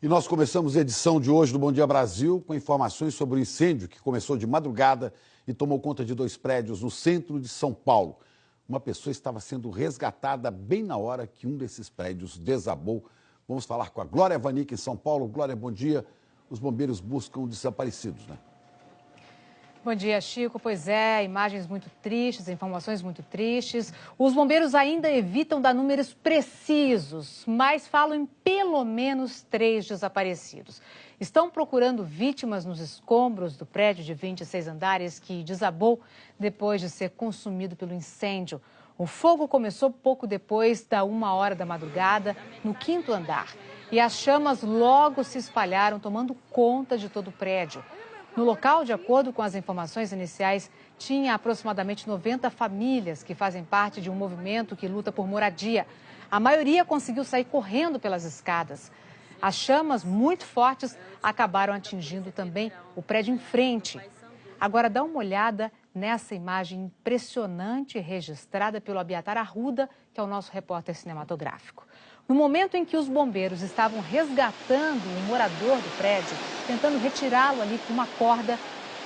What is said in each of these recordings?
E nós começamos a edição de hoje do Bom Dia Brasil com informações sobre o incêndio que começou de madrugada e tomou conta de 2 prédios no centro de São Paulo. Uma pessoa estava sendo resgatada bem na hora que um desses prédios desabou. Vamos falar com a Glória Vanica em São Paulo. Glória, bom dia. Os bombeiros buscam desaparecidos, né? Bom dia, Chico. Pois é, imagens muito tristes, informações muito tristes. Os bombeiros ainda evitam dar números precisos, mas falam em pelo menos 3 desaparecidos. Estão procurando vítimas nos escombros do prédio de 26 andares que desabou depois de ser consumido pelo incêndio. O fogo começou pouco depois da 1h da madrugada, no 5º andar. E as chamas logo se espalharam, tomando conta de todo o prédio. No local, de acordo com as informações iniciais, tinha aproximadamente 90 famílias que fazem parte de um movimento que luta por moradia. A maioria conseguiu sair correndo pelas escadas. As chamas muito fortes acabaram atingindo também o prédio em frente. Agora dá uma olhada nessa imagem impressionante registrada pelo Abiatar Arruda, que é o nosso repórter cinematográfico. No momento em que os bombeiros estavam resgatando um morador do prédio, tentando retirá-lo ali com uma corda,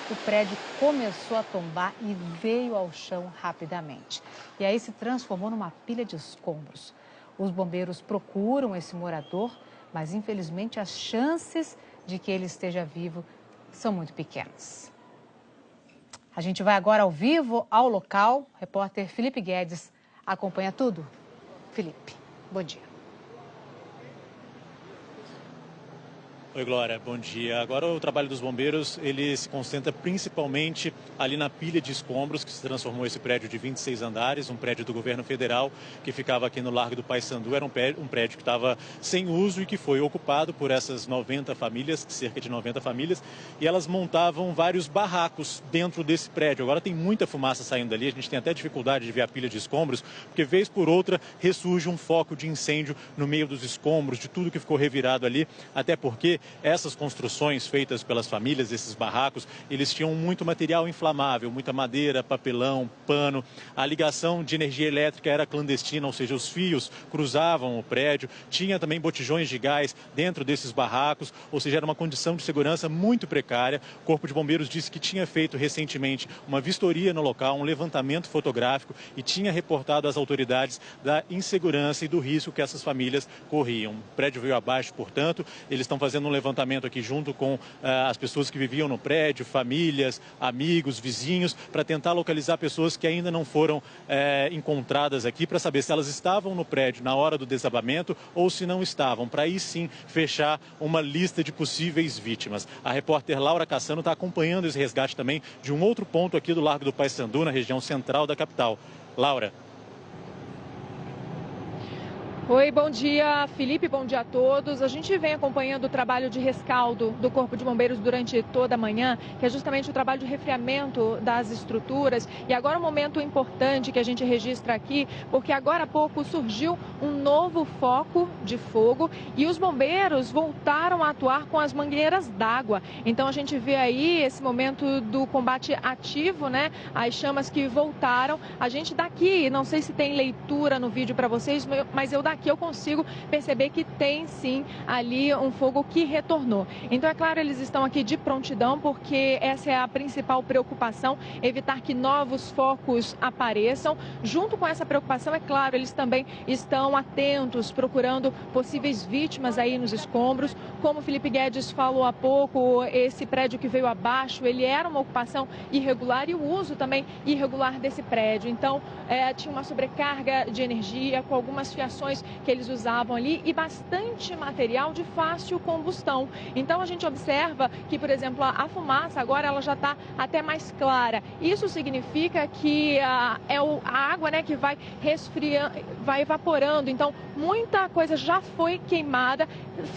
o prédio começou a tombar e veio ao chão rapidamente. E aí se transformou numa pilha de escombros. Os bombeiros procuram esse morador, mas infelizmente as chances de que ele esteja vivo são muito pequenas. A gente vai agora ao vivo ao local. O repórter Felipe Guedes acompanha tudo. Felipe, bom dia. Oi, Glória, bom dia. Agora o trabalho dos bombeiros, ele se concentra principalmente ali na pilha de escombros que se transformou esse prédio de 26 andares, um prédio do governo federal que ficava aqui no Largo do Paissandu. Era um prédio que estava sem uso e que foi ocupado por essas 90 famílias, cerca de 90 famílias, e elas montavam vários barracos dentro desse prédio. Agora tem muita fumaça saindo dali, a gente tem até dificuldade de ver a pilha de escombros, porque vez por outra ressurge um foco de incêndio no meio dos escombros, de tudo que ficou revirado ali, até porque essas construções feitas pelas famílias, esses barracos, eles tinham muito material inflamável, muita madeira, papelão, pano. A ligação de energia elétrica era clandestina, ou seja, os fios cruzavam o prédio. Tinha também botijões de gás dentro desses barracos, ou seja, era uma condição de segurança muito precária. O Corpo de Bombeiros disse que tinha feito recentemente uma vistoria no local, um levantamento fotográfico e tinha reportado às autoridades da insegurança e do risco que essas famílias corriam. O prédio veio abaixo, portanto, eles estão fazendo um levantamento aqui junto com as pessoas que viviam no prédio, famílias, amigos, vizinhos, para tentar localizar pessoas que ainda não foram encontradas aqui, para saber se elas estavam no prédio na hora do desabamento ou se não estavam, para aí sim fechar uma lista de possíveis vítimas. A repórter Laura Cassano está acompanhando esse resgate também de um outro ponto aqui do Largo do Paissandu, na região central da capital. Laura. Oi, bom dia, Felipe, bom dia a todos. A gente vem acompanhando o trabalho de rescaldo do Corpo de Bombeiros durante toda a manhã, que é justamente o trabalho de refriamento das estruturas. E agora um momento importante que a gente registra aqui, porque agora há pouco surgiu um novo foco de fogo e os bombeiros voltaram a atuar com as mangueiras d'água. Então a gente vê aí esse momento do combate ativo, né? As chamas que voltaram. A gente daqui, não sei se tem leitura no vídeo para vocês, mas eu daqui eu consigo perceber que tem sim ali um fogo que retornou. Então é claro, eles estão aqui de prontidão porque essa é a principal preocupação, evitar que novos focos apareçam. Junto com essa preocupação, é claro, eles também estão atentos, procurando possíveis vítimas aí nos escombros. Como o Felipe Guedes falou há pouco, esse prédio que veio abaixo, ele era uma ocupação irregular e o uso também irregular desse prédio. Então tinha uma sobrecarga de energia com algumas fiações que eles usavam ali e bastante material de fácil combustão. Então a gente observa que, por exemplo, a fumaça agora ela já está até mais clara. Isso significa que a água, né, que vai resfriando, vai evaporando. Então muita coisa já foi queimada.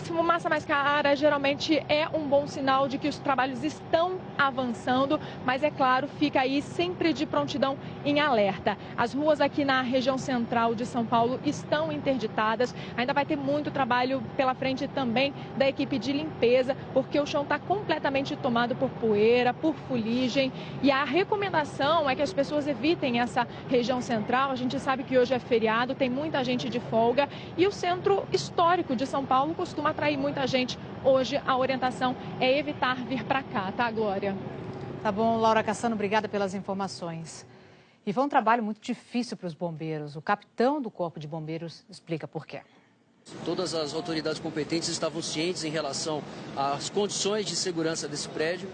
Fumaça mais clara geralmente é um bom sinal de que os trabalhos estão avançando, mas é claro, fica aí sempre de prontidão em alerta. As ruas aqui na região central de São Paulo estão interditadas interditadas. Ainda vai ter muito trabalho pela frente também da equipe de limpeza, porque o chão está completamente tomado por poeira, por fuligem. E a recomendação é que as pessoas evitem essa região central. A gente sabe que hoje é feriado, tem muita gente de folga e o centro histórico de São Paulo costuma atrair muita gente. Hoje a orientação é evitar vir para cá, tá, Glória? Tá bom, Laura Cassano, obrigada pelas informações. E foi um trabalho muito difícil para os bombeiros. O capitão do Corpo de Bombeiros explica por quê. Todas as autoridades competentes estavam cientes em relação às condições de segurança desse prédio.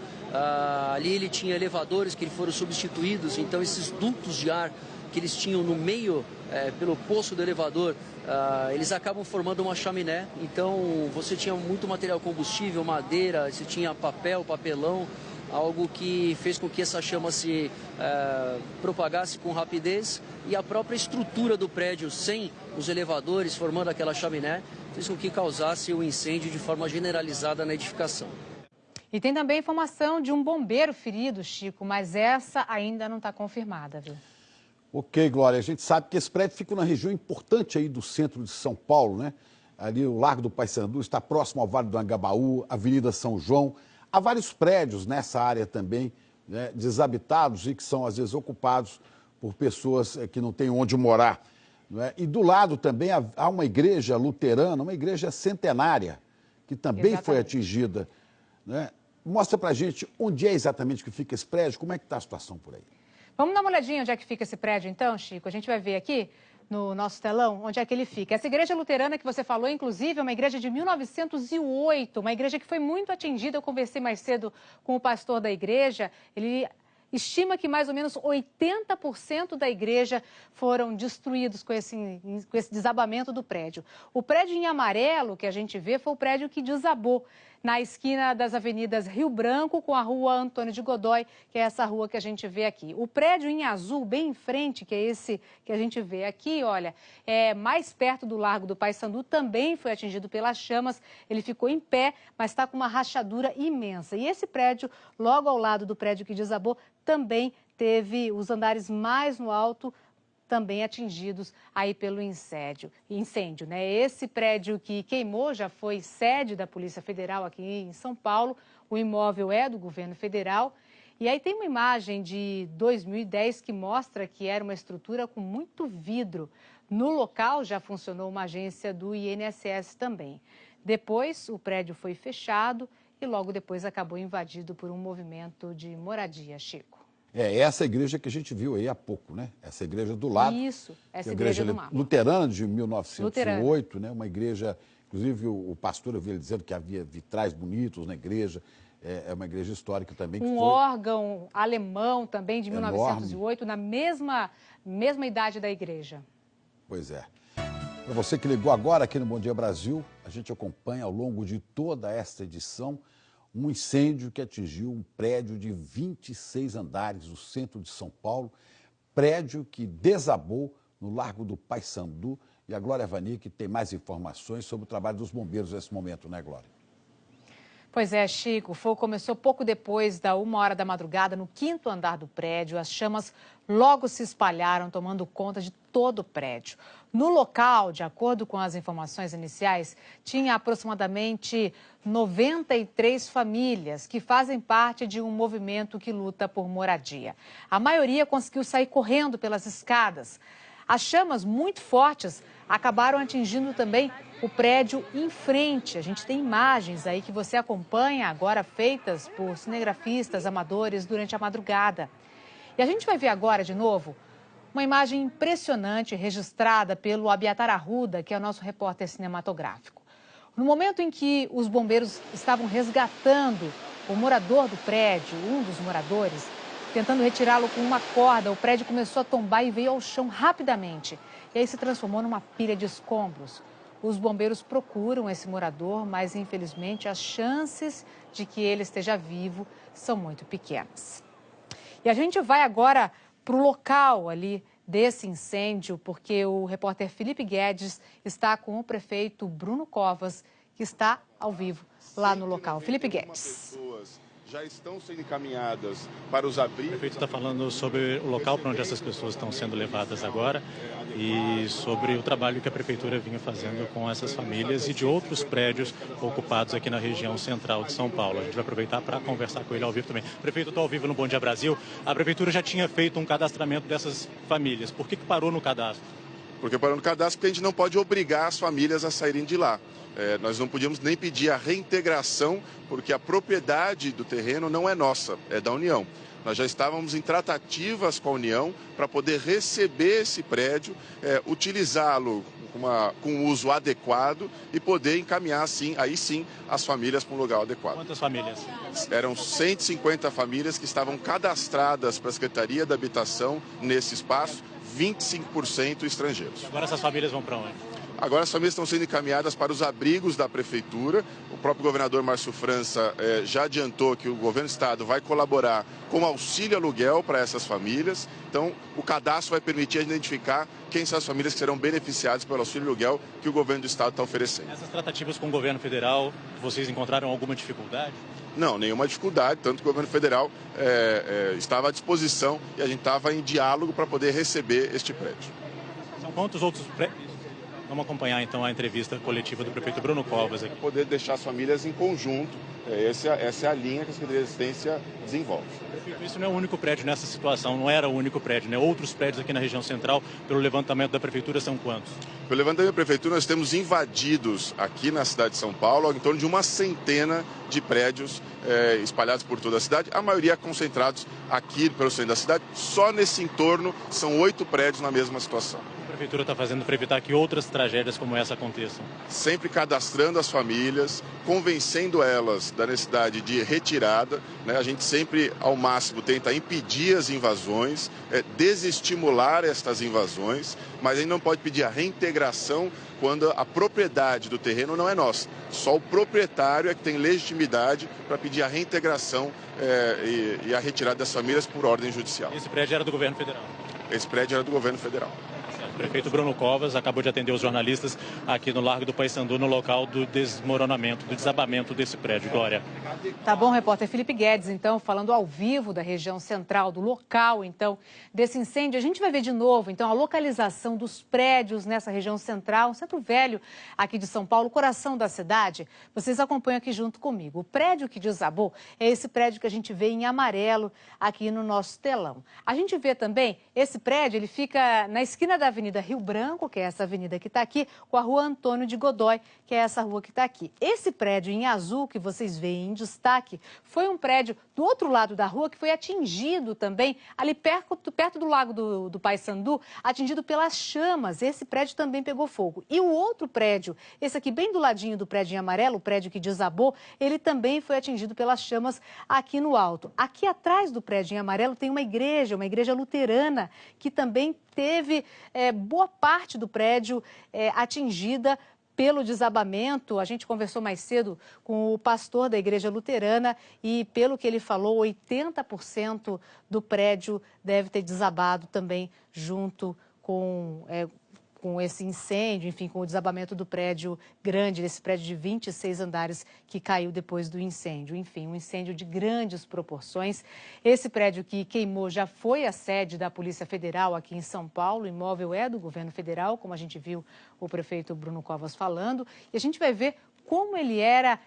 Ali ele tinha elevadores que foram substituídos, então esses dutos de ar que eles tinham no meio, pelo poço do elevador, eles acabam formando uma chaminé. Então você tinha muito material combustível, madeira, você tinha papel, papelão, algo que fez com que essa chama se propagasse com rapidez, e a própria estrutura do prédio, sem os elevadores formando aquela chaminé, fez com que causasse o incêndio de forma generalizada na edificação. E tem também informação de um bombeiro ferido, Chico, mas essa ainda não está confirmada, viu? Ok, Glória, a gente sabe que esse prédio fica numa região importante aí do centro de São Paulo, né? Ali o Largo do Paissandu está próximo ao Vale do Angabaú, Avenida São João. Há vários prédios nessa área também, né, desabitados e que são às vezes ocupados por pessoas que não têm onde morar. Né? E do lado também há uma igreja luterana, uma igreja centenária, que também foi atingida. Né? Mostra pra gente onde é exatamente que fica esse prédio, como é que está a situação por aí. Vamos dar uma olhadinha onde é que fica esse prédio então, Chico? A gente vai ver aqui no nosso telão onde é que ele fica. Essa igreja luterana que você falou, inclusive, é uma igreja de 1908, uma igreja que foi muito atingida. Eu conversei mais cedo com o pastor da igreja, ele estima que mais ou menos 80% da igreja foram destruídos com esse desabamento do prédio. O prédio em amarelo que a gente vê foi o prédio que desabou na esquina das avenidas Rio Branco com a rua Antônio de Godoy, que é essa rua que a gente vê aqui. O prédio em azul, bem em frente, que é esse que a gente vê aqui, olha, mais perto do Largo do Paissandu, também foi atingido pelas chamas. Ele ficou em pé, mas está com uma rachadura imensa. E esse prédio, logo ao lado do prédio que desabou, também teve os andares mais no alto, também atingidos aí pelo incêndio, né? Esse prédio que queimou já foi sede da Polícia Federal aqui em São Paulo. O imóvel é do governo federal. E aí tem uma imagem de 2010 que mostra que era uma estrutura com muito vidro. No local já funcionou uma agência do INSS também. Depois o prédio foi fechado e logo depois acabou invadido por um movimento de moradia, Chico. Essa igreja que a gente viu aí há pouco, né? Essa igreja do lado. Isso, essa igreja do mapa. Luterana de 1908, né? Uma igreja, inclusive o pastor, eu vi ele dizendo que havia vitrais bonitos na igreja. É uma igreja histórica também. Um órgão alemão também de 1908, na mesma idade da igreja. Pois é. Para você que ligou agora aqui no Bom Dia Brasil, a gente acompanha ao longo de toda esta edição um incêndio que atingiu um prédio de 26 andares no centro de São Paulo, prédio que desabou no Largo do Paissandu. E a Glória Vanik tem mais informações sobre o trabalho dos bombeiros nesse momento, né, Glória? Pois é, Chico, o fogo começou pouco depois da 1h da madrugada no 5º andar do prédio. As chamas logo se espalharam, tomando conta de todo o prédio. No local, de acordo com as informações iniciais, tinha aproximadamente 93 famílias que fazem parte de um movimento que luta por moradia. A maioria conseguiu sair correndo pelas escadas. As chamas muito fortes acabaram atingindo também o prédio em frente. A gente tem imagens aí que você acompanha agora feitas por cinegrafistas amadores durante a madrugada. E a gente vai ver agora de novo uma imagem impressionante registrada pelo Abiatar Arruda, que é o nosso repórter cinematográfico. No momento em que os bombeiros estavam resgatando o morador do prédio, um dos moradores, tentando retirá-lo com uma corda, o prédio começou a tombar e veio ao chão rapidamente. E aí se transformou numa pilha de escombros. Os bombeiros procuram esse morador, mas infelizmente as chances de que ele esteja vivo são muito pequenas. E a gente vai agora para o local ali desse incêndio, porque o repórter Felipe Guedes está com o prefeito Bruno Covas, que está ao vivo lá no local. Felipe Guedes. já estão sendo encaminhadas para os abrigos. O prefeito está falando sobre o local para onde essas pessoas estão sendo levadas agora e sobre o trabalho que a prefeitura vinha fazendo com essas famílias e de outros prédios ocupados aqui na região central de São Paulo. A gente vai aproveitar para conversar com ele ao vivo também. Prefeito, estou ao vivo no Bom Dia Brasil. A prefeitura já tinha feito um cadastramento dessas famílias. Por que parou no cadastro? Porque parou no cadastro porque a gente não pode obrigar as famílias a saírem de lá. Nós não podíamos nem pedir a reintegração, porque a propriedade do terreno não é nossa, é da União. Nós já estávamos em tratativas com a União para poder receber esse prédio, utilizá-lo com uso adequado e poder encaminhar, aí sim, as famílias para um lugar adequado. Quantas famílias? Eram 150 famílias que estavam cadastradas para a Secretaria da Habitação nesse espaço, 25% estrangeiros. Agora essas famílias vão para onde? Agora as famílias estão sendo encaminhadas para os abrigos da Prefeitura. O próprio governador Márcio França já adiantou que o governo do estado vai colaborar com auxílio aluguel para essas famílias. Então, o cadastro vai permitir identificar quem são as famílias que serão beneficiadas pelo auxílio aluguel que o governo do estado está oferecendo. Essas tratativas com o governo federal, vocês encontraram alguma dificuldade? Não, nenhuma dificuldade, tanto que o governo federal estava à disposição e a gente estava em diálogo para poder receber este prédio. São quantos outros prédios? Vamos acompanhar então a entrevista coletiva do prefeito Bruno Covas aqui. Poder deixar as famílias em conjunto, essa é a linha que a Secretaria de Assistência desenvolve. Prefeito, isso não é o único prédio nessa situação, não era o único prédio, né? Outros prédios aqui na região central, pelo levantamento da prefeitura, são quantos? Pelo levantamento da prefeitura, nós temos invadidos aqui na cidade de São Paulo em torno de uma centena de prédios espalhados por toda a cidade, a maioria concentrados aqui pelo centro da cidade. Só nesse entorno são 8 prédios na mesma situação. A prefeitura está fazendo para evitar que outras tragédias como essa aconteçam? Sempre cadastrando as famílias, convencendo elas da necessidade de retirada, né? A gente sempre, ao máximo, tenta impedir as invasões, desestimular estas invasões, mas a gente não pode pedir a reintegração quando a propriedade do terreno não é nossa. Só o proprietário é que tem legitimidade para pedir a reintegração e a retirada das famílias por ordem judicial. Esse prédio era do governo federal? Esse prédio era do governo federal. O prefeito Bruno Covas acabou de atender os jornalistas aqui no Largo do Paissandu, no local do desmoronamento, do desabamento desse prédio. Glória. Tá bom, repórter Felipe Guedes, então, falando ao vivo da região central, do local, então, desse incêndio. A gente vai ver de novo, então, a localização dos prédios nessa região central, Centro Velho, aqui de São Paulo, coração da cidade. Vocês acompanham aqui junto comigo. O prédio que desabou é esse prédio que a gente vê em amarelo aqui no nosso telão. A gente vê também, esse prédio, ele fica na esquina da Avenida Rio Branco, que é essa avenida que está aqui, com a Rua Antônio de Godoy, que é essa rua que está aqui. Esse prédio em azul que vocês veem em destaque foi um prédio do outro lado da rua que foi atingido também, ali perto do Lago do Paissandu, atingido pelas chamas. Esse prédio também pegou fogo. E o outro prédio, esse aqui bem do ladinho do prédio em amarelo, o prédio que desabou, ele também foi atingido pelas chamas aqui no alto. Aqui atrás do prédio em amarelo tem uma igreja luterana, que também teve boa parte do prédio atingida pelo desabamento. A gente conversou mais cedo com o pastor da igreja luterana e, pelo que ele falou, 80% do prédio deve ter desabado também junto com esse incêndio, enfim, com o desabamento do prédio grande, desse prédio de 26 andares que caiu depois do incêndio. Enfim, um incêndio de grandes proporções. Esse prédio que queimou já foi a sede da Polícia Federal aqui em São Paulo. O imóvel é do governo federal, como a gente viu o prefeito Bruno Covas falando. E a gente vai ver como ele era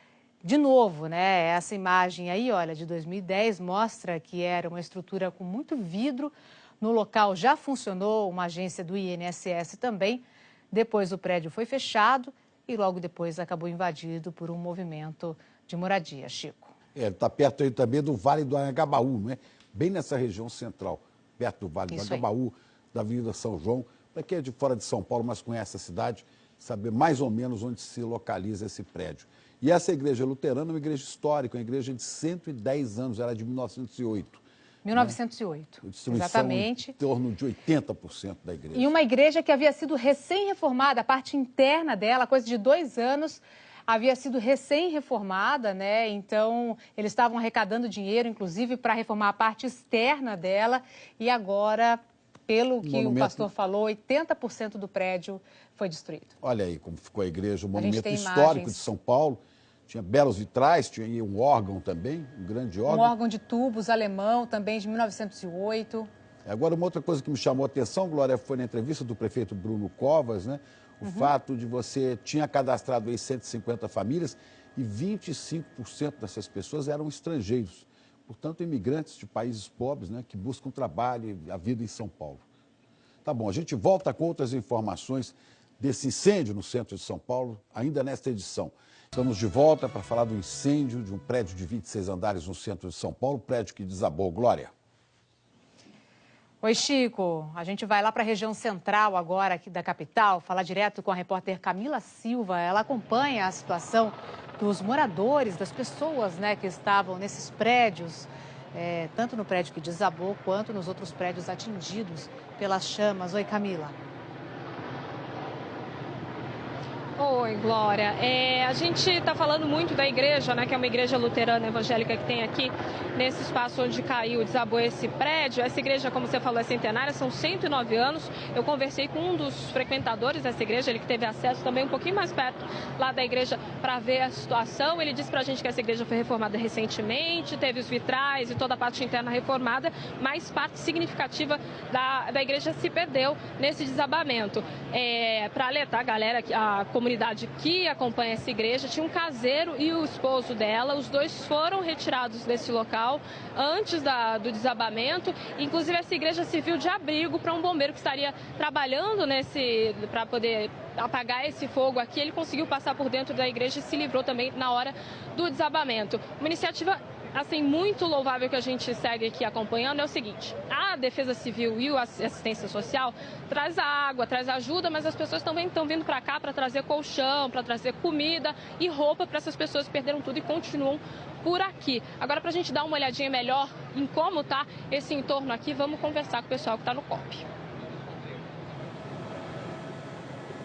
de novo, né? Essa imagem aí, olha, de 2010, mostra que era uma estrutura com muito vidro. No local já funcionou uma agência do INSS também. Depois o prédio foi fechado e logo depois acabou invadido por um movimento de moradia. Chico. Está perto aí também do Vale do Anhangabaú, né? Bem nessa região central, perto do Vale do Anhangabaú, da Avenida São João. Para quem é de fora de São Paulo, mas conhece a cidade, saber mais ou menos onde se localiza esse prédio. E essa igreja luterana é uma igreja histórica, uma igreja de 110 anos, era de 1908. 1908, exatamente. Em torno de 80% da igreja. E uma igreja que havia sido recém-reformada, a parte interna dela, coisa de 2 anos, havia sido recém-reformada, né? Então, eles estavam arrecadando dinheiro, inclusive, para reformar a parte externa dela. E agora, pelo que o pastor falou, 80% do prédio foi destruído. Olha aí como ficou a igreja, o monumento histórico de São Paulo. Tinha belos vitrais, tinha aí um órgão também, um grande órgão. Um órgão de tubos alemão, também de 1908. Agora, uma outra coisa que me chamou a atenção, Glória, foi na entrevista do prefeito Bruno Covas, né? O fato de você tinha cadastrado aí 150 famílias e 25% dessas pessoas eram estrangeiros. Portanto, imigrantes de países pobres, né? Que buscam trabalho e a vida em São Paulo. Tá bom, a gente volta com outras informações desse incêndio no centro de São Paulo, ainda nesta edição. Estamos de volta para falar do incêndio de um prédio de 26 andares no centro de São Paulo, prédio que desabou. Glória. Oi, Chico. A gente vai lá para a região central agora aqui da capital, falar direto com a repórter Camila Silva. Ela acompanha a situação dos moradores, das pessoas, né, que estavam nesses prédios, tanto no prédio que desabou quanto nos outros prédios atingidos pelas chamas. Oi, Camila. Oi, Glória. A gente está falando muito da igreja, né, que é uma igreja luterana evangélica que tem aqui nesse espaço onde caiu, desabou esse prédio. Essa igreja, como você falou, é centenária, são 109 anos. Eu conversei com um dos frequentadores dessa igreja, ele que teve acesso também um pouquinho mais perto lá da igreja para ver a situação. Ele disse para a gente que essa igreja foi reformada recentemente, teve os vitrais e toda a parte interna reformada, mas parte significativa da igreja se perdeu nesse desabamento. Para alertar a galera, a comunidade que acompanha essa igreja, tinha um caseiro e o esposo dela, os dois foram retirados desse local antes do desabamento. Inclusive, essa igreja serviu de abrigo para um bombeiro que estaria trabalhando para poder apagar esse fogo aqui. Ele conseguiu passar por dentro da igreja e se livrou também na hora do desabamento. Uma iniciativa assim, muito louvável que a gente segue aqui acompanhando é o seguinte: a Defesa Civil e a Assistência Social traz água, traz ajuda, mas as pessoas também estão vindo para cá para trazer colchão, para trazer comida e roupa para essas pessoas que perderam tudo e continuam por aqui. Agora, para a gente dar uma olhadinha melhor em como está esse entorno aqui, vamos conversar com o pessoal que está no COP.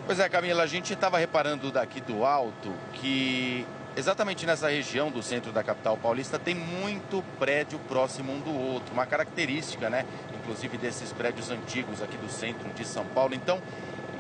Pois é, Camila, a gente estava reparando daqui do alto que exatamente nessa região do centro da capital paulista tem muito prédio próximo um do outro, uma característica, né, inclusive desses prédios antigos aqui do centro de São Paulo. Então,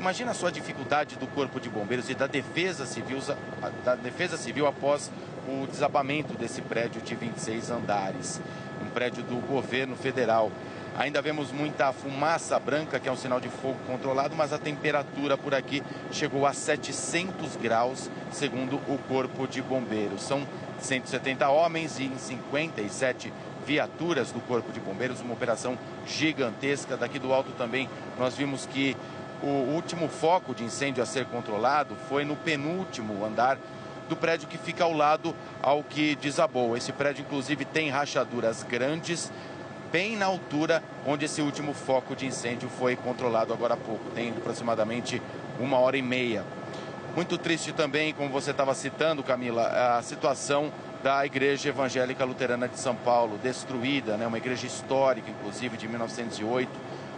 imagina a sua dificuldade do Corpo de Bombeiros e da Defesa Civil após o desabamento desse prédio de 26 andares, um prédio do governo federal. Ainda vemos muita fumaça branca, que é um sinal de fogo controlado, mas a temperatura por aqui chegou a 700 graus, segundo o Corpo de Bombeiros. São 170 homens e 57 viaturas do Corpo de Bombeiros, uma operação gigantesca. Daqui do alto também nós vimos que o último foco de incêndio a ser controlado foi no penúltimo andar do prédio que fica ao lado ao que desabou. Esse prédio, inclusive, tem rachaduras grandes, bem na altura onde esse último foco de incêndio foi controlado agora há pouco. Tem aproximadamente 1h30. Muito triste também, como você estava citando, Camila, a situação da Igreja Evangélica Luterana de São Paulo, destruída, né? Uma igreja histórica, inclusive, de 1908,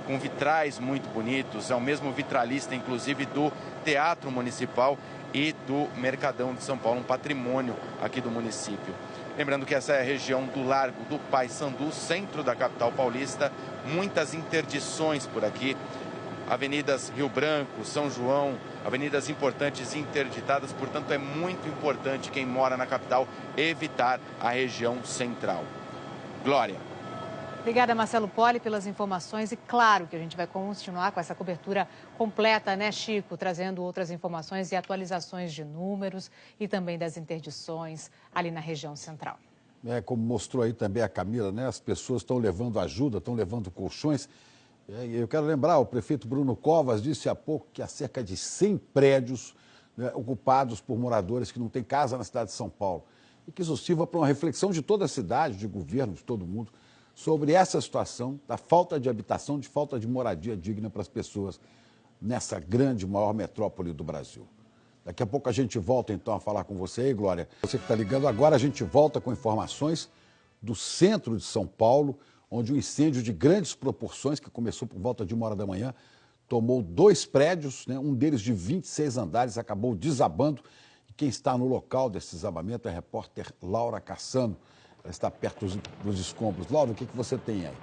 com vitrais muito bonitos. É o mesmo vitralista, inclusive, do Teatro Municipal e do Mercadão de São Paulo, um patrimônio aqui do município. Lembrando que essa é a região do Largo do Paissandu, centro da capital paulista, muitas interdições por aqui, avenidas Rio Branco, São João, avenidas importantes interditadas, portanto é muito importante quem mora na capital evitar a região central. Glória. Obrigada, Marcelo Poli, pelas informações. E claro que a gente vai continuar com essa cobertura completa, né, Chico? Trazendo outras informações e atualizações de números e também das interdições ali na região central. Como mostrou aí também a Camila, né? As pessoas estão levando ajuda, estão levando colchões. Eu quero lembrar, o prefeito Bruno Covas disse há pouco que há cerca de 100 prédios, né, ocupados por moradores que não têm casa na cidade de São Paulo. E que isso sirva para uma reflexão de toda a cidade, de governo, de todo mundo, sobre essa situação da falta de habitação, de falta de moradia digna para as pessoas nessa grande, maior metrópole do Brasil. Daqui a pouco a gente volta então a falar com você aí, Glória. Você que está ligando agora, a gente volta com informações do centro de São Paulo, onde um incêndio de grandes proporções, que começou por volta de 1h da manhã, tomou 2 prédios, né, um deles de 26 andares, acabou desabando. E quem está no local desse desabamento é a repórter Laura Cassano. Ela está perto dos escombros. Laura, o que você tem aí?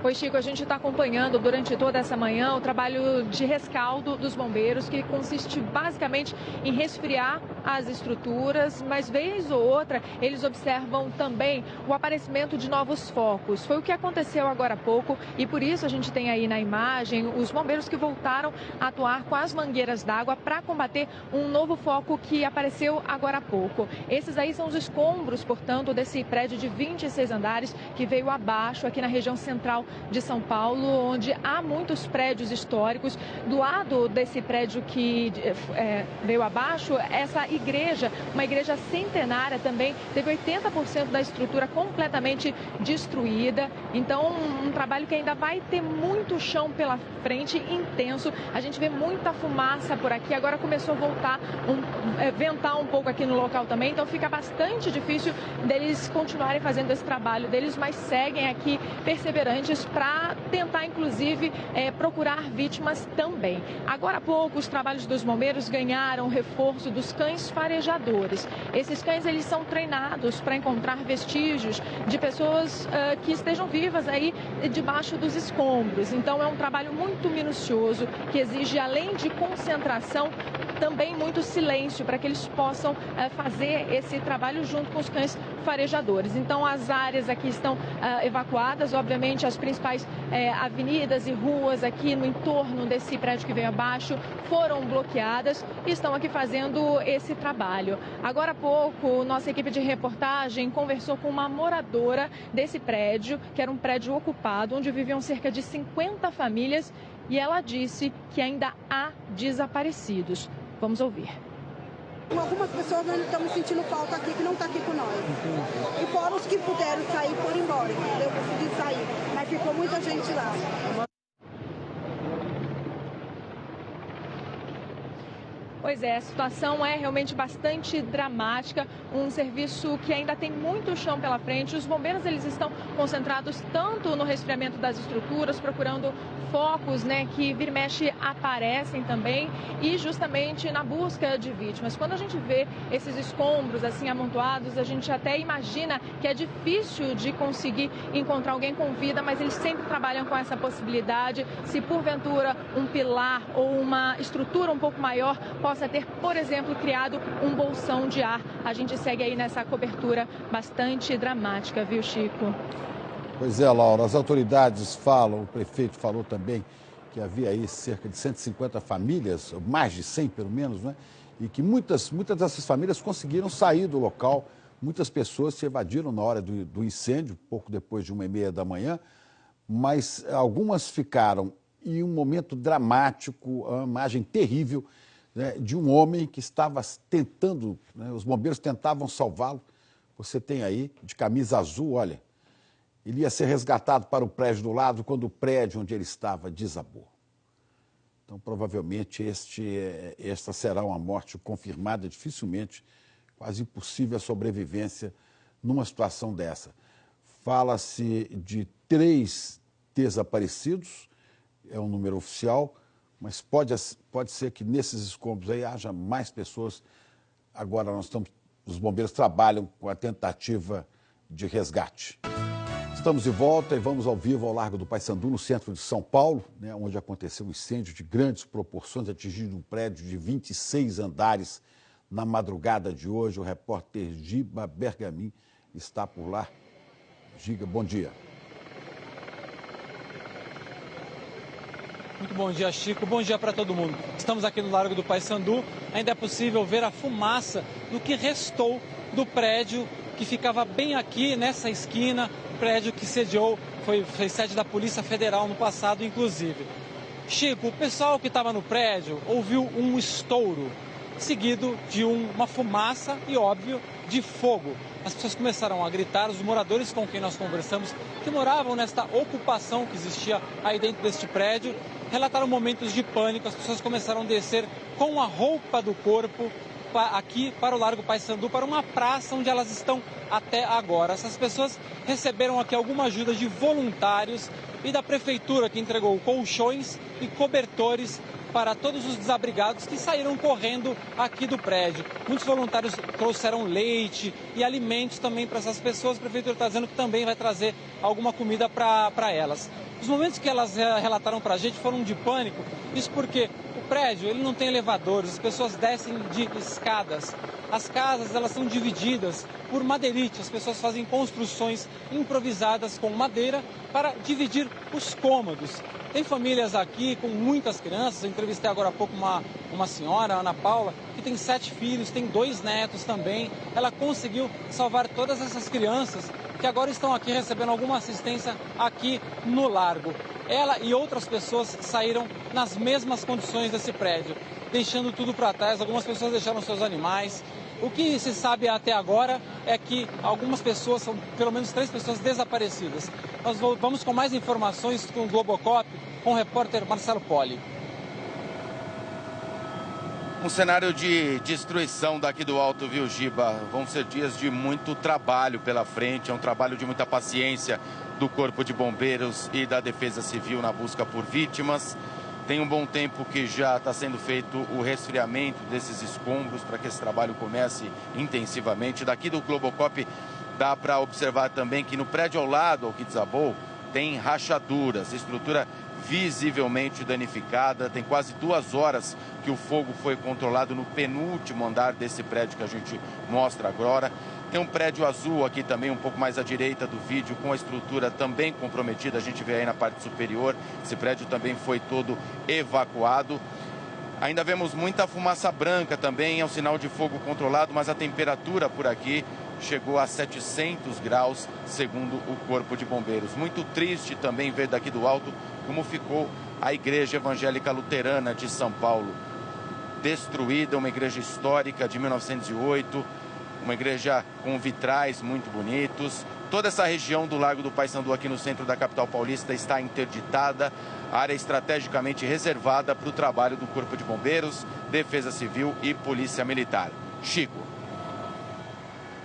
Pois, Chico, a gente está acompanhando durante toda essa manhã o trabalho de rescaldo dos bombeiros, que consiste basicamente em resfriar as estruturas, mas vez ou outra eles observam também o aparecimento de novos focos. Foi o que aconteceu agora há pouco e por isso a gente tem aí na imagem os bombeiros que voltaram a atuar com as mangueiras d'água para combater um novo foco que apareceu agora há pouco. Esses aí são os escombros, portanto, desse prédio de 26 andares que veio abaixo aqui na região central de São Paulo, onde há muitos prédios históricos. Do lado desse prédio que veio abaixo, essa igreja, uma igreja centenária também, teve 80% da estrutura completamente destruída. Então, um trabalho que ainda vai ter muito chão pela frente, intenso. A gente vê muita fumaça por aqui. Agora começou a voltar, ventar um pouco aqui no local também. Então, fica bastante difícil deles continuarem fazendo esse trabalho deles, mas seguem aqui perseverantes para tentar, inclusive, procurar vítimas também. Agora há pouco, os trabalhos dos bombeiros ganharam reforço dos cães farejadores. Esses cães, eles são treinados para encontrar vestígios de pessoas que estejam vivas aí debaixo dos escombros. Então, é um trabalho muito minucioso que exige, além de concentração, também muito silêncio para que eles possam fazer esse trabalho junto com os cães farejadores. Então, as áreas aqui estão evacuadas, obviamente as principais avenidas e ruas aqui no entorno desse prédio que veio abaixo foram bloqueadas e estão aqui fazendo esse trabalho. Agora há pouco, nossa equipe de reportagem conversou com uma moradora desse prédio, que era um prédio ocupado, onde viviam cerca de 50 famílias, e ela disse que ainda há desaparecidos. Vamos ouvir. Algumas pessoas nós estamos sentindo falta aqui, que não está aqui com nós. E fora os que puderam sair, foram embora, entendeu? Consegui sair, mas ficou muita gente lá. Pois é, a situação é realmente bastante dramática, um serviço que ainda tem muito chão pela frente. Os bombeiros, eles estão concentrados tanto no resfriamento das estruturas, procurando focos, que vira e mexe aparecem também, e justamente na busca de vítimas. Quando a gente vê esses escombros assim amontoados, a gente até imagina que é difícil de conseguir encontrar alguém com vida, mas eles sempre trabalham com essa possibilidade. Se porventura um pilar ou uma estrutura um pouco maior possa ter, por exemplo, criado um bolsão de ar. A gente segue aí nessa cobertura bastante dramática, viu, Chico? Pois é, Laura, as autoridades falam, o prefeito falou também que havia aí cerca de 150 famílias, mais de 100 pelo menos, né? E que muitas dessas famílias conseguiram sair do local. Muitas pessoas se evadiram na hora do incêndio, pouco depois de 1h30 da manhã, mas algumas ficaram em um momento dramático, uma imagem terrível, de um homem que estava tentando, os bombeiros tentavam salvá-lo. Você tem aí, de camisa azul, olha, ele ia ser resgatado para o prédio do lado quando o prédio onde ele estava desabou. Então, provavelmente, esta será uma morte confirmada, dificilmente, quase impossível a sobrevivência numa situação dessa. Fala-se de 3 desaparecidos, é um número oficial, mas pode ser que nesses escombros aí haja mais pessoas. Agora os bombeiros trabalham com a tentativa de resgate. Estamos de volta e vamos ao vivo ao Largo do Paissandu, no centro de São Paulo, onde aconteceu um incêndio de grandes proporções, atingindo um prédio de 26 andares na madrugada de hoje. O repórter Giba Bergamin está por lá. Giga, bom dia. Muito bom dia, Chico. Bom dia para todo mundo. Estamos aqui no Largo do Paissandu. Ainda é possível ver a fumaça do que restou do prédio que ficava bem aqui nessa esquina, prédio que sediou, foi sede da Polícia Federal no passado, inclusive. Chico, o pessoal que estava no prédio ouviu um estouro, seguido de uma fumaça e, óbvio, de fogo. As pessoas começaram a gritar, os moradores com quem nós conversamos, que moravam nesta ocupação que existia aí dentro deste prédio, relataram momentos de pânico. As pessoas começaram a descer com a roupa do corpo aqui para o Largo Paissandu, para uma praça onde elas estão até agora. Essas pessoas receberam aqui alguma ajuda de voluntários e da prefeitura, que entregou colchões e cobertores para todos os desabrigados que saíram correndo aqui do prédio. Muitos voluntários trouxeram leite e alimentos também para essas pessoas. A prefeitura está dizendo que também vai trazer alguma comida para elas. Os Os momentos que elas relataram para a gente foram de pânico, isso porque o prédio ele não tem elevadores, as pessoas descem de escadas. As casas elas são divididas por madeirite, as pessoas fazem construções improvisadas com madeira para dividir os cômodos. Tem famílias aqui com muitas crianças, eu entrevistei agora há pouco uma senhora, a Ana Paula, que tem 7 filhos, tem 2 netos também. Ela conseguiu salvar todas essas crianças que agora estão aqui recebendo alguma assistência aqui no Largo. Ela e outras pessoas saíram nas mesmas condições desse prédio, deixando tudo para trás. Algumas pessoas deixaram seus animais. O que se sabe até agora é que algumas pessoas, são pelo menos 3 pessoas desaparecidas. Nós vamos com mais informações com o Globocop, com o repórter Marcelo Poli. Um cenário de destruição daqui do alto, viu, Giba? Vão ser dias de muito trabalho pela frente, é um trabalho de muita paciência do Corpo de Bombeiros e da Defesa Civil na busca por vítimas. Tem um bom tempo que já está sendo feito o resfriamento desses escombros para que esse trabalho comece intensivamente. Daqui do Globocop dá para observar também que no prédio ao lado, ao que desabou, tem rachaduras, estrutura visivelmente danificada. Tem quase 2 horas que o fogo foi controlado no penúltimo andar desse prédio que a gente mostra agora. Tem um prédio azul aqui também, um pouco mais à direita do vídeo, com a estrutura também comprometida. A gente vê aí na parte superior. Esse prédio também foi todo evacuado. Ainda vemos muita fumaça branca também, é um sinal de fogo controlado, mas a temperatura por aqui chegou a 700 graus, segundo o Corpo de Bombeiros. Muito triste também ver daqui do alto como ficou a Igreja Evangélica Luterana de São Paulo. Destruída, uma igreja histórica de 1908, uma igreja com vitrais muito bonitos. Toda essa região do Largo do Paissandu, aqui no centro da capital paulista, está interditada. Área estrategicamente reservada para o trabalho do Corpo de Bombeiros, Defesa Civil e Polícia Militar. Chico.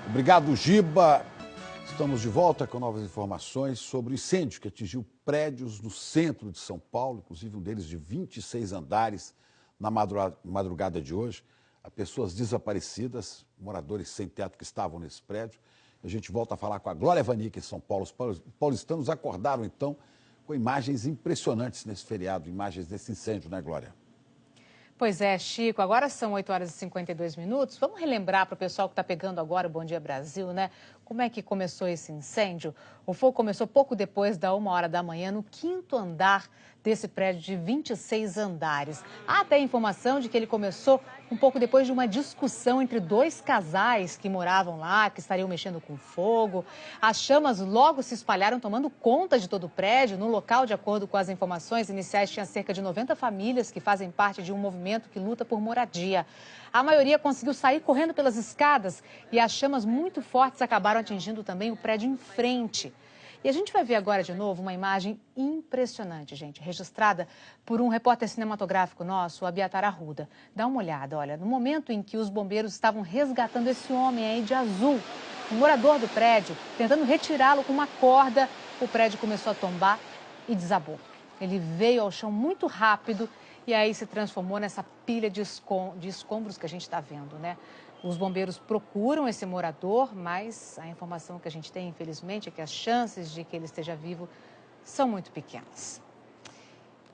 Obrigado, Giba. Estamos de volta com novas informações sobre o incêndio que atingiu prédios no centro de São Paulo, inclusive um deles de 26 andares, na madrugada de hoje. Há pessoas desaparecidas, moradores sem teto que estavam nesse prédio. A gente volta a falar com a Glória Vanica em São Paulo. Os paulistanos acordaram, então, com imagens impressionantes nesse feriado, imagens desse incêndio, né, Glória? Pois é, Chico, agora são 8 horas e 52 minutos. Vamos relembrar para o pessoal que está pegando agora o Bom Dia Brasil, né? Como é que começou esse incêndio? O fogo começou pouco depois da 1h da manhã, no 5º andar desse prédio de 26 andares. Há até informação de que ele começou um pouco depois de uma discussão entre 2 casais que moravam lá, que estariam mexendo com fogo. As chamas logo se espalharam, tomando conta de todo o prédio. No local, de acordo com as informações iniciais, tinha cerca de 90 famílias que fazem parte de um movimento que luta por moradia. A maioria conseguiu sair correndo pelas escadas e as chamas muito fortes acabaram atingindo também o prédio em frente. E a gente vai ver agora de novo uma imagem impressionante, gente, registrada por um repórter cinematográfico nosso, o Abiatar Arruda. Dá uma olhada, olha, no momento em que os bombeiros estavam resgatando esse homem aí de azul, um morador do prédio, tentando retirá-lo com uma corda, o prédio começou a tombar e desabou. Ele veio ao chão muito rápido e aí se transformou nessa pilha de escombros que a gente está vendo, né? Os bombeiros procuram esse morador, mas a informação que a gente tem, infelizmente, é que as chances de que ele esteja vivo são muito pequenas.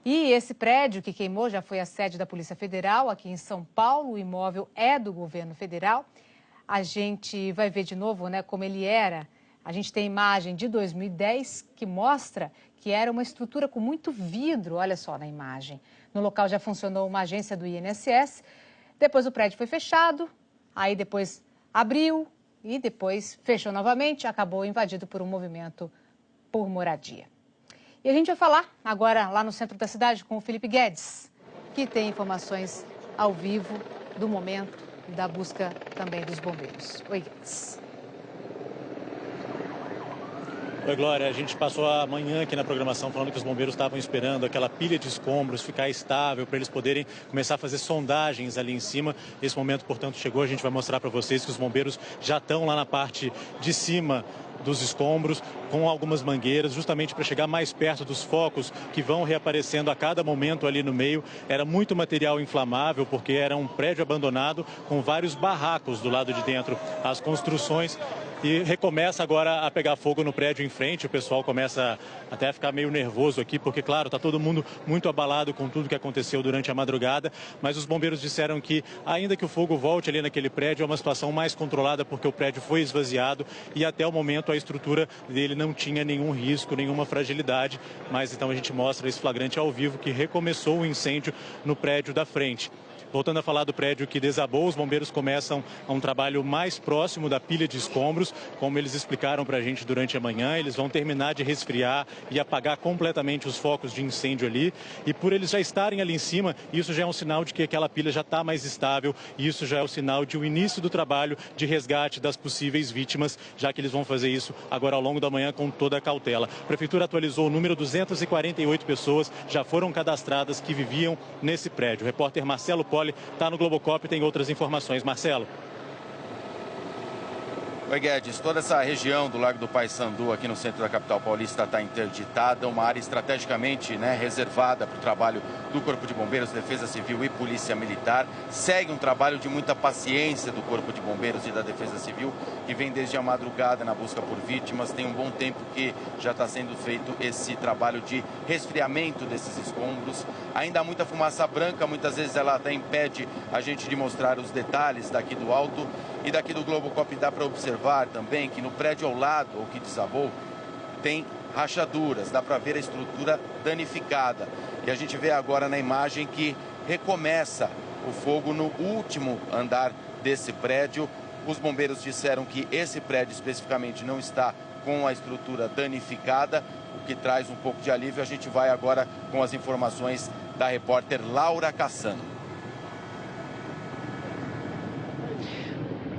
E esse prédio que queimou já foi a sede da Polícia Federal aqui em São Paulo. O imóvel é do governo federal. A gente vai ver de novo, né, como ele era. A gente tem imagem de 2010 que mostra que era uma estrutura com muito vidro. Olha só na imagem. No local já funcionou uma agência do INSS. Depois o prédio foi fechado. Aí depois abriu e depois fechou novamente, acabou invadido por um movimento por moradia. E a gente vai falar agora lá no centro da cidade com o Felipe Guedes, que tem informações ao vivo do momento da busca também dos bombeiros. Oi, Guedes. Oi, Glória. A gente passou a manhã aqui na programação falando que os bombeiros estavam esperando aquela pilha de escombros ficar estável para eles poderem começar a fazer sondagens ali em cima. Esse momento, portanto, chegou. A gente vai mostrar para vocês que os bombeiros já estão lá na parte de cima dos escombros com algumas mangueiras, justamente para chegar mais perto dos focos que vão reaparecendo a cada momento ali no meio. Era muito material inflamável porque era um prédio abandonado com vários barracos do lado de dentro. As construções e recomeça agora a pegar fogo no prédio em frente. O pessoal começa até a ficar meio nervoso aqui, porque, claro, está todo mundo muito abalado com tudo que aconteceu durante a madrugada, mas os bombeiros disseram que, ainda que o fogo volte ali naquele prédio, é uma situação mais controlada, porque o prédio foi esvaziado e até o momento a estrutura dele não tinha nenhum risco, nenhuma fragilidade, mas então a gente mostra esse flagrante ao vivo que recomeçou o incêndio no prédio da frente. Voltando a falar do prédio que desabou, os bombeiros começam um trabalho mais próximo da pilha de escombros, como eles explicaram para a gente durante a manhã. Eles vão terminar de resfriar e apagar completamente os focos de incêndio ali. E por eles já estarem ali em cima, isso já é um sinal de que aquela pilha já está mais estável. E isso já é o sinal de o início do trabalho de resgate das possíveis vítimas, já que eles vão fazer isso agora ao longo da manhã com toda a cautela. A Prefeitura atualizou o número: 248 pessoas já foram cadastradas que viviam nesse prédio. O repórter Marcelo Poli está no Globocop e tem outras informações. Marcelo. Oi, Guedes. Toda essa região do Largo do Paissandu, aqui no centro da capital paulista, está interditada, uma área estrategicamente reservada para o trabalho do Corpo de Bombeiros, Defesa Civil e Polícia Militar. Segue um trabalho de muita paciência do Corpo de Bombeiros e da Defesa Civil, que vem desde a madrugada na busca por vítimas. Tem um bom tempo que já está sendo feito esse trabalho de resfriamento desses escombros. Ainda há muita fumaça branca, muitas vezes ela até impede a gente de mostrar os detalhes daqui do alto. E daqui do Globocop dá para observar também que no prédio ao lado, o que desabou, tem rachaduras, dá para ver a estrutura danificada. E a gente vê agora na imagem que recomeça o fogo no último andar desse prédio. Os bombeiros disseram que esse prédio especificamente não está com a estrutura danificada, o que traz um pouco de alívio. A gente vai agora com as informações da repórter Laura Cassano.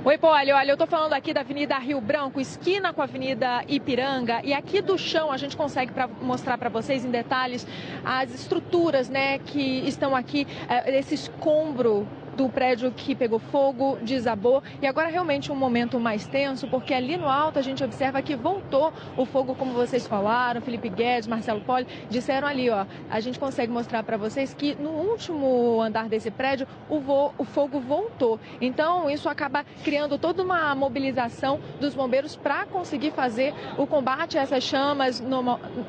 Oi, Poli, olha, eu estou falando aqui da Avenida Rio Branco, esquina com a Avenida Ipiranga, e aqui do chão a gente consegue mostrar para vocês em detalhes as estruturas, que estão aqui, esse escombro do prédio que pegou fogo, desabou, e agora realmente um momento mais tenso, porque ali no alto a gente observa que voltou o fogo, como vocês falaram, Felipe Guedes, Marcelo Poli, disseram ali, ó, a gente consegue mostrar para vocês que no último andar desse prédio o fogo voltou. Então isso acaba criando toda uma mobilização dos bombeiros para conseguir fazer o combate a essas chamas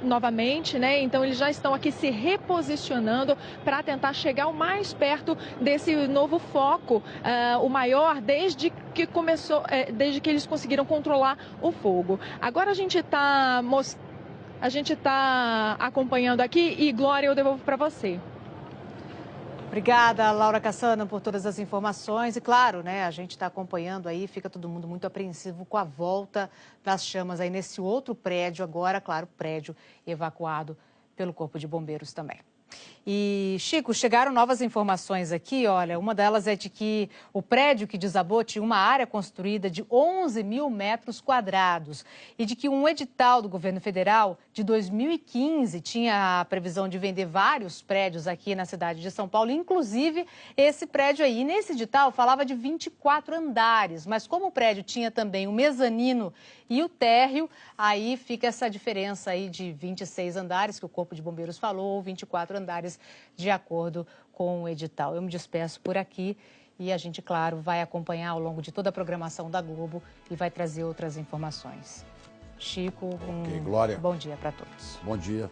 novamente, Então eles já estão aqui se reposicionando para tentar chegar o mais perto desse novo foco, o maior desde que começou, desde que eles conseguiram controlar o fogo. Agora a gente está acompanhando aqui e, Glória, eu devolvo para você. Obrigada, Laura Cassano, por todas as informações. E claro, a gente está acompanhando aí, fica todo mundo muito apreensivo com a volta das chamas aí nesse outro prédio, agora, claro, prédio evacuado pelo Corpo de Bombeiros também. E, Chico, chegaram novas informações aqui, olha, uma delas é de que o prédio que desabou tinha uma área construída de 11 mil metros quadrados e de que um edital do governo federal de 2015 tinha a previsão de vender vários prédios aqui na cidade de São Paulo, inclusive esse prédio aí. E nesse edital falava de 24 andares, mas como o prédio tinha também o mezanino e o térreo, aí fica essa diferença aí de 26 andares, que o Corpo de Bombeiros falou, ou 24 andares, de acordo com o edital. Eu me despeço por aqui e a gente, claro, vai acompanhar ao longo de toda a programação da Globo e vai trazer outras informações. Chico, Glória. Bom dia para todos. Bom dia.